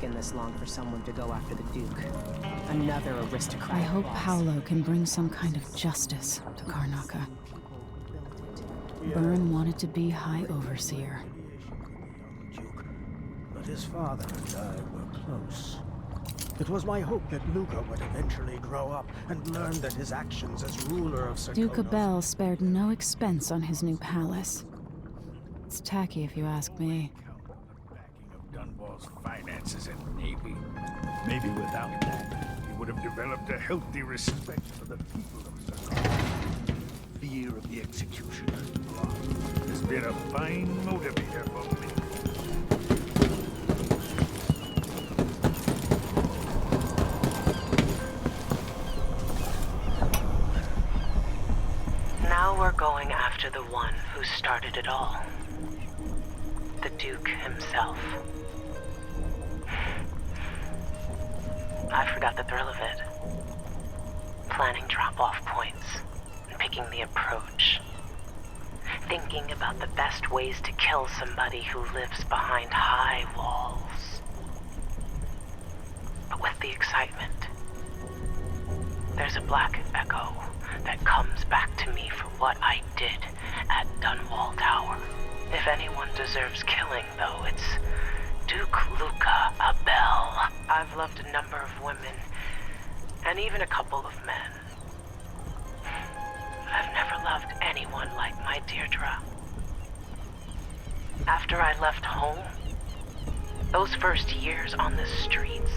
taken this long for someone to go after the Duke. Another aristocrat. I hope boss. Paolo can bring some kind of justice to Karnaca. Byrne wanted to be High Overseer. Duke, but his father and I were close. It was my hope that Luca would eventually grow up and learn that his actions as ruler of Serkonos... Duke Abel spared no expense on his new palace. It's tacky if you ask me. Backing of Dunwall's finances and navy. Maybe without that, he would have developed a healthy respect for the people of Serkonos. Fear of the executioner has been a fine motivator for me. Now we're going after the one who started it all. The Duke himself. I forgot the thrill of it. Planning drop-off points, and picking the approach. Thinking about the best ways to kill somebody who lives behind high walls. But with the excitement, there's a black echo that comes back to me for what I did at Dunwall Tower. If anyone deserves killing, though, it's Duke Luca Abel. I've loved a number of women, and even a couple of men. I've never loved anyone like my Deirdre. After I left home, those first years on the streets,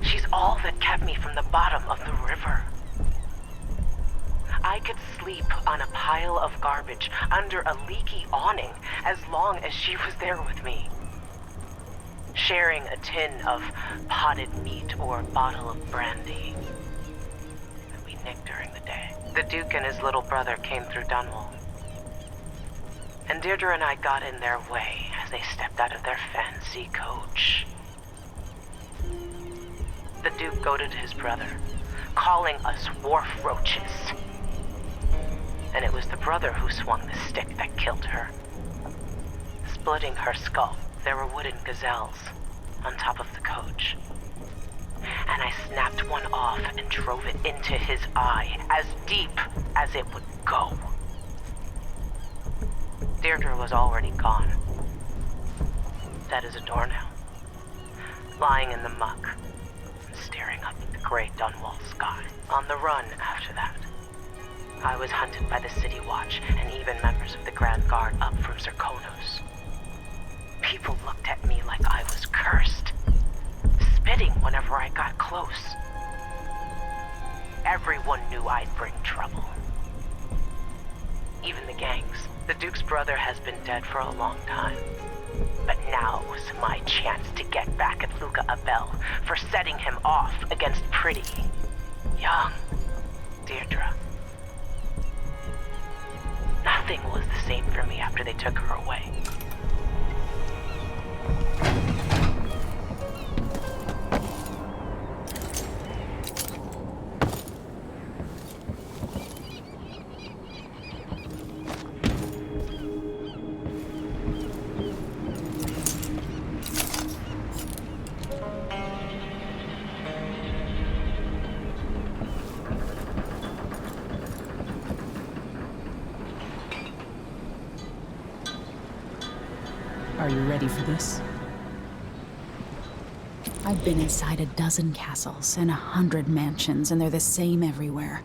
she's all that kept me from the bottom of the river. I could sleep on a pile of garbage under a leaky awning as long as she was there with me. Sharing a tin of potted meat or a bottle of brandy that we nicked during the day. The Duke and his little brother came through Dunwall. And Deirdre and I got in their way as they stepped out of their fancy coach. The Duke goaded his brother, calling us wharf roaches. And it was the brother who swung the stick that killed her. Splitting her skull, there were wooden gazelles on top of the coach. And I snapped one off and drove it into his eye, as deep as it would go. Deirdre was already gone. Dead as a doornail. Lying in the muck, staring up at the gray Dunwall sky. On the run after that. I was hunted by the City Watch and even members of the Grand Guard up from Serkonos. People looked at me like I was cursed, spitting whenever I got close. Everyone knew I'd bring trouble. Even the gangs. The Duke's brother has been dead for a long time. But now was my chance to get back at Luca Abel for setting him off against pretty, young Deirdre. Nothing was the same for me after they took her away. Are you ready for this? I've been inside a dozen castles and 100 mansions, and they're the same everywhere.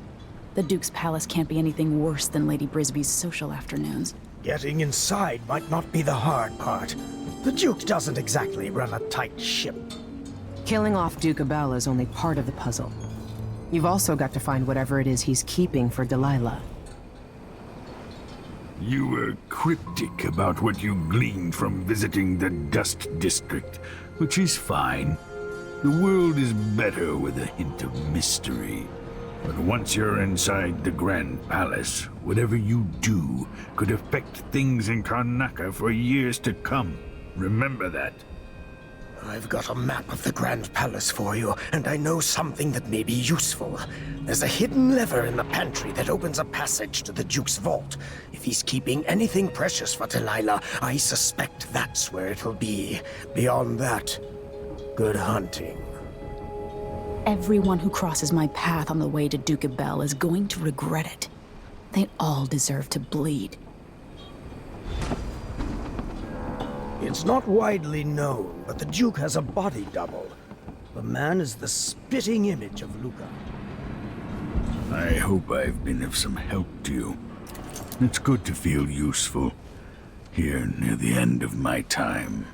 The Duke's palace can't be anything worse than Lady Brisby's social afternoons. Getting inside might not be the hard part. The Duke doesn't exactly run a tight ship. Killing off Duke Abel is only part of the puzzle. You've also got to find whatever it is he's keeping for Delilah. You were cryptic about what you gleaned from visiting the Dust District, which is fine. The world is better with a hint of mystery. But once you're inside the Grand Palace, whatever you do could affect things in Karnaca for years to come. Remember that. I've got a map of the Grand Palace for you, and I know something that may be useful. There's a hidden lever in the pantry that opens a passage to the Duke's vault. If he's keeping anything precious for Delilah, I suspect that's where it'll be. Beyond that, Good hunting. Everyone who crosses my path on the way to Duke Bell is going to regret it. They all deserve to bleed. It's not widely known, but the Duke has a body double. The man is the spitting image of Luca. I hope I've been of some help to you. It's good to feel useful here near the end of my time.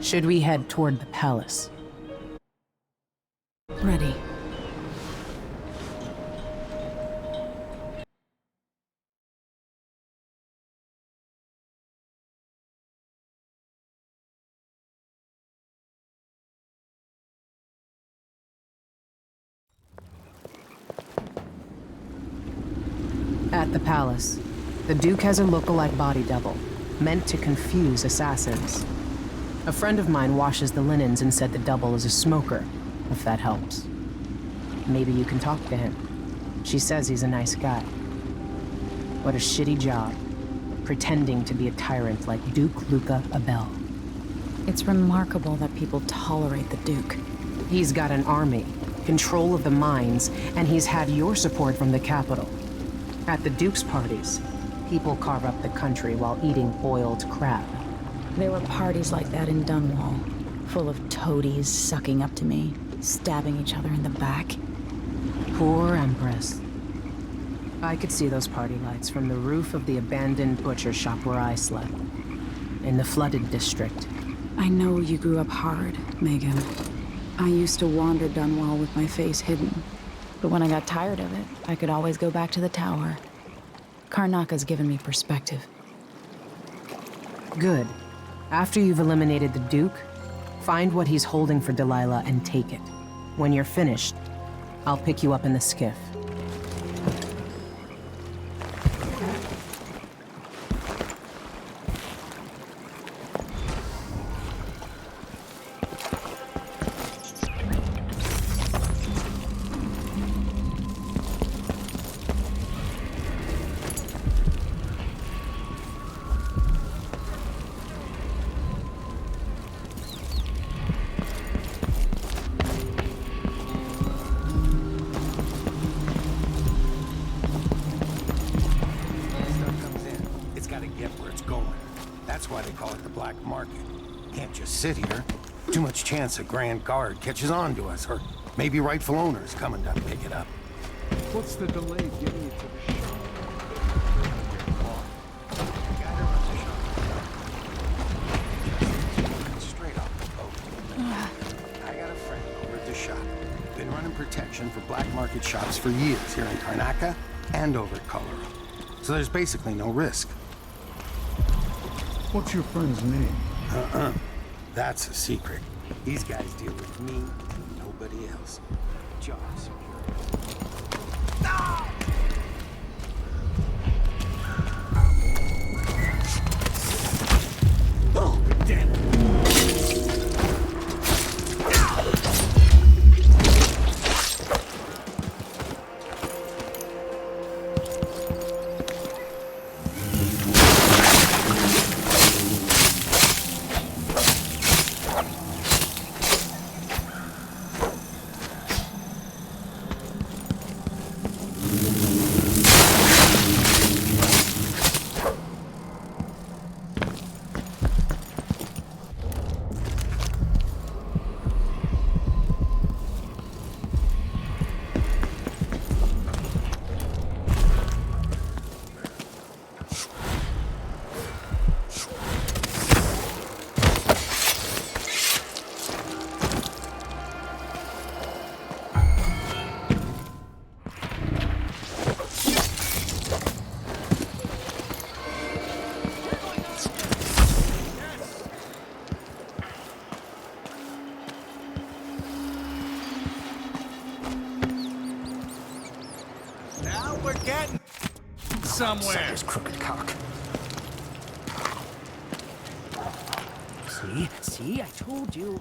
Should we head toward the palace? Ready. At the palace, the Duke has a look-alike body double, meant to confuse assassins. A friend of mine washes the linens and said the double is a smoker, if that helps. Maybe you can talk to him. She says he's a nice guy. What a shitty job, pretending to be a tyrant like Duke Luca Abel. It's remarkable that people tolerate the Duke. He's got an army, control of the mines, and he's had your support from the capital. At the Duke's parties, people carve up the country while eating boiled crab. There were parties like that in Dunwall, full of toadies sucking up to me, stabbing each other in the back. Poor Empress. I could see those party lights from the roof of the abandoned butcher shop where I slept, in the flooded district. I know you grew up hard, Megan. I used to wander Dunwall with my face hidden. But when I got tired of it, I could always go back to the tower. Karnaka's given me perspective. Good. After you've eliminated the Duke, find what he's holding for Delilah and take it. When you're finished, I'll pick you up in the skiff. Sit here. Too much chance a Grand Guard catches on to us, or maybe rightful owners coming to pick it up. What's the delay getting it to the shop? Straight off the boat. I got a friend over at the shop. Been running protection for black market shops for years here in Karnaka and over at Colorado. So there's basically no risk. What's your friend's name? That's a secret. These guys deal with me and nobody else. Job secure. No! Oh, damn it. Somewhere. Sucker's crooked cock. See, I told you.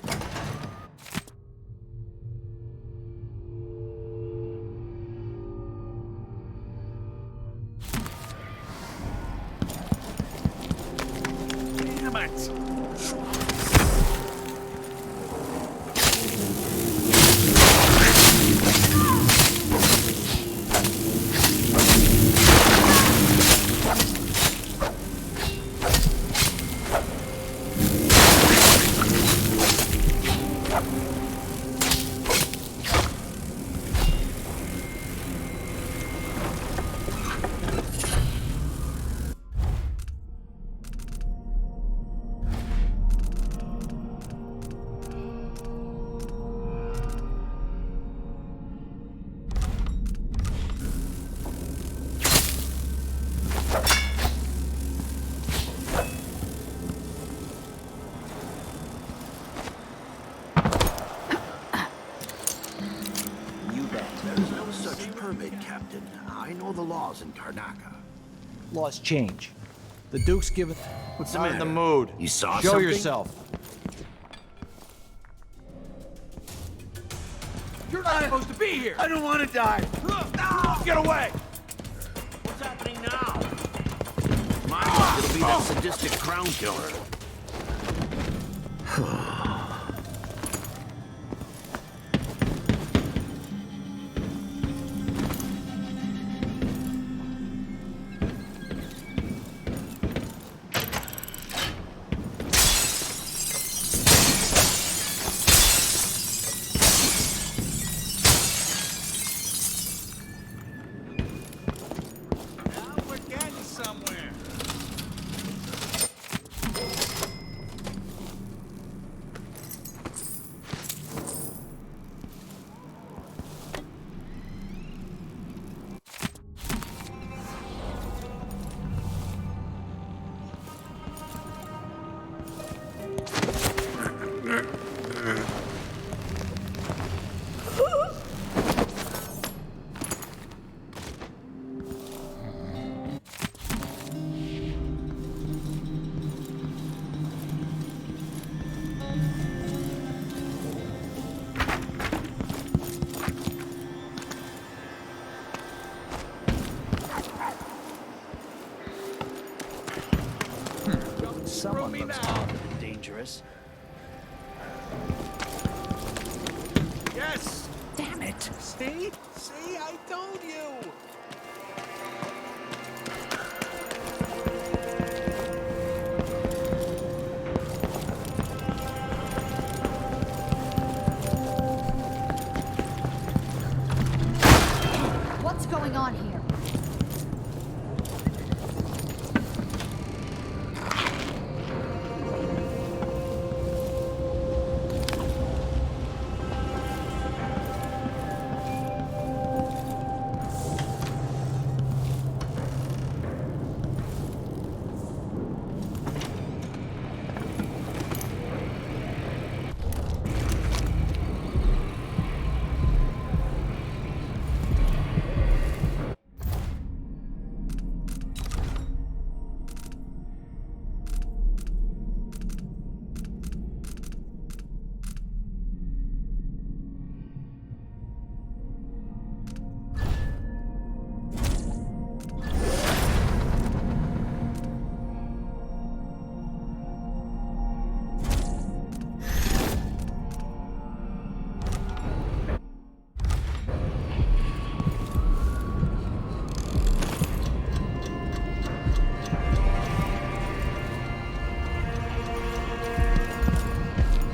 Idiots. There's no such permit, Captain. I know the laws in Karnaca. Laws change. The Duke's given... What's the Not matter? in the mood. You saw Show something? yourself. You're not supposed to be here! I don't want to die! No! Get away! What's happening now? Mine, it'll be that sadistic crown killer. Someone looks armed and dangerous. Yes! Damn it. See? See? I told you! What's going on here?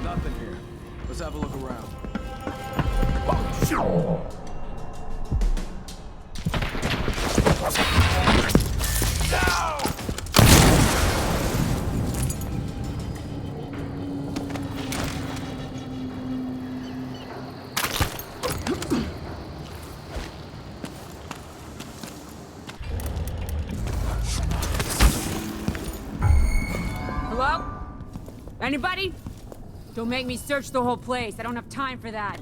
Nothing here. Let's have a look around. Hello? Anybody? Don't make me search the whole place. I don't have time for that.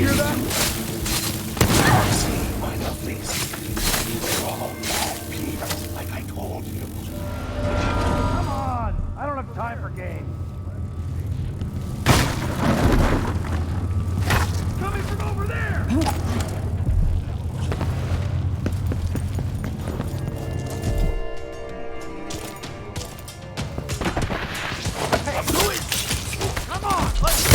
hear that? See, my lovelies. We're all bad people, like I told you. Come on! I don't have time for games. Coming from over there! Hey, do it! Come on! Let's...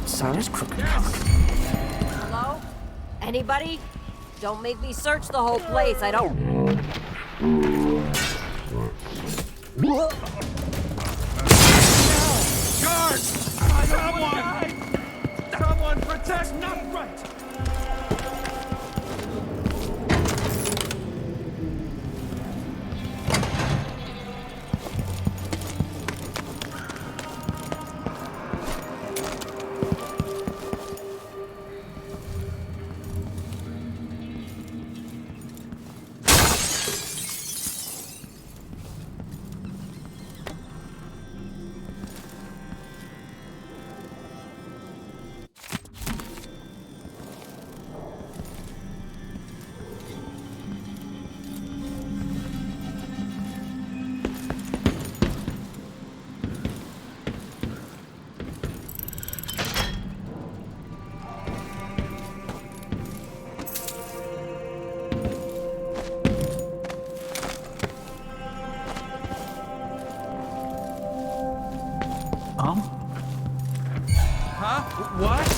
Sarah's crooked cock. Hello? Anybody? Don't make me search the whole place. I don't... Guards! Someone protect! Not right! Huh? What?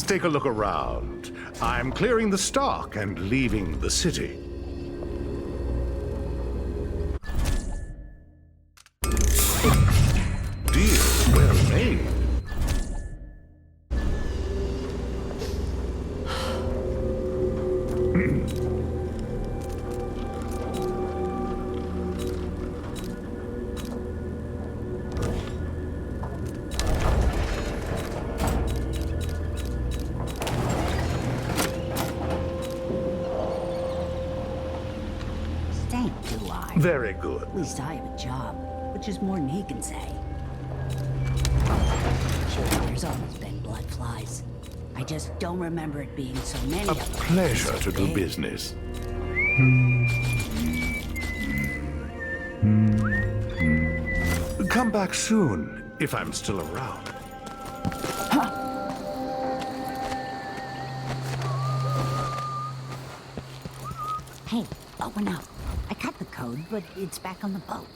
take a look around. I'm clearing the stock and leaving the city. Deal well made. Very good. At least I have a job, which is more than he can say. Sure, there's always been blood flies. I just don't remember it being so many A of them. pleasure So to do big. business. Come back soon, if I'm still around. Hey, open up. I cut the code, but it's back on the boat.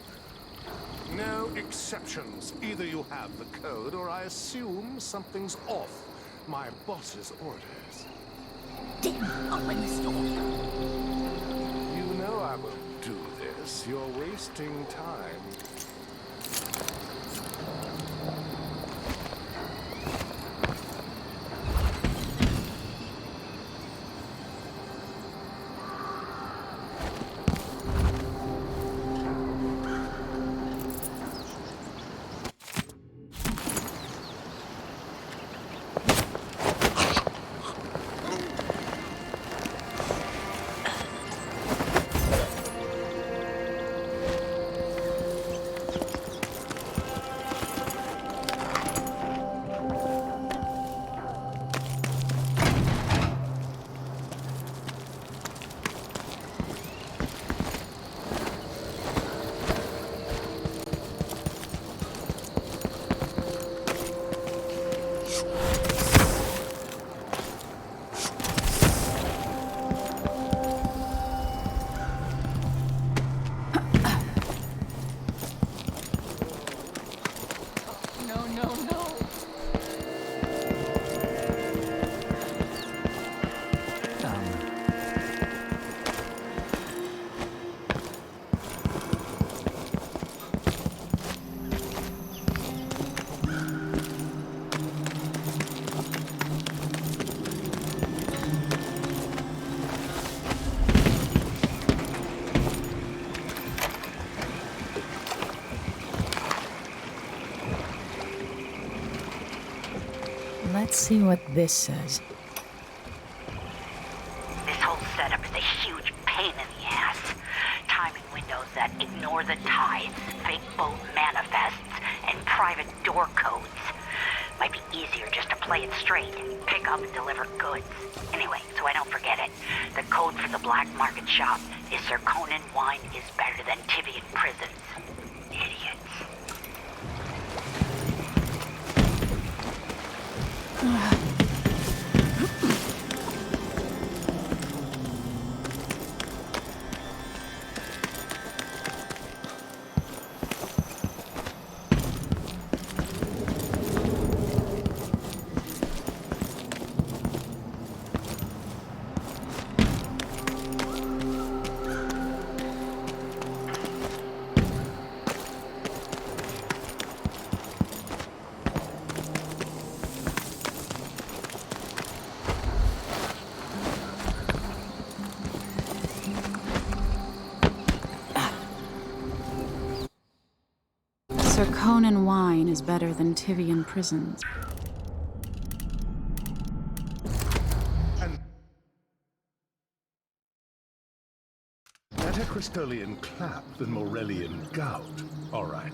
No exceptions. Either you have the code, or I assume something's off. My boss's orders. Damn, open this door. You know I won't do this. You're wasting time. Let's see what this says. This whole setup is a huge pain in the ass. Timing windows that ignore the tides, fake boat manifests, and private door codes. Might be easier just to play it straight. Pick up and deliver goods. Anyway, so I don't forget it. The code for the black market shop is Arkane wine is better than Tivian prisons. Idiots. Arkane wine is better than Tivian prisons. Better Crystolian clap than Morellian gout. All right.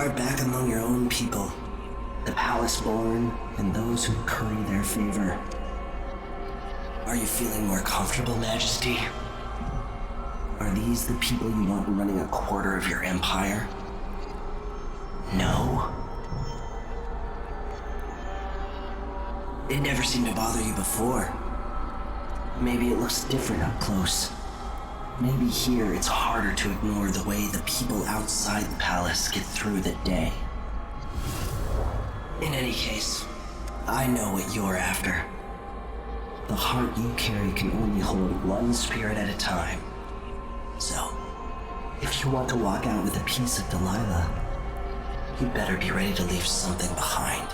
are back among your own people, the palace-born and those who curry their favor. Are you feeling more comfortable, Majesty? Are these the people you want running a quarter of your empire? No? It never seemed to bother you before. Maybe it looks different up close. Maybe here it's harder to ignore the way the people outside the palace get through the day. In any case, I know what you're after. The heart you carry can only hold one spirit at a time. So, if you want to walk out with a piece of Delilah, you better be ready to leave something behind.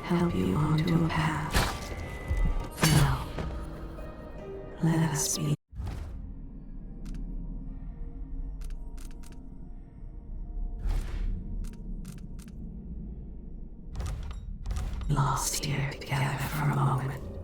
help you onto a path. No. Let us be. Lost here together for a moment.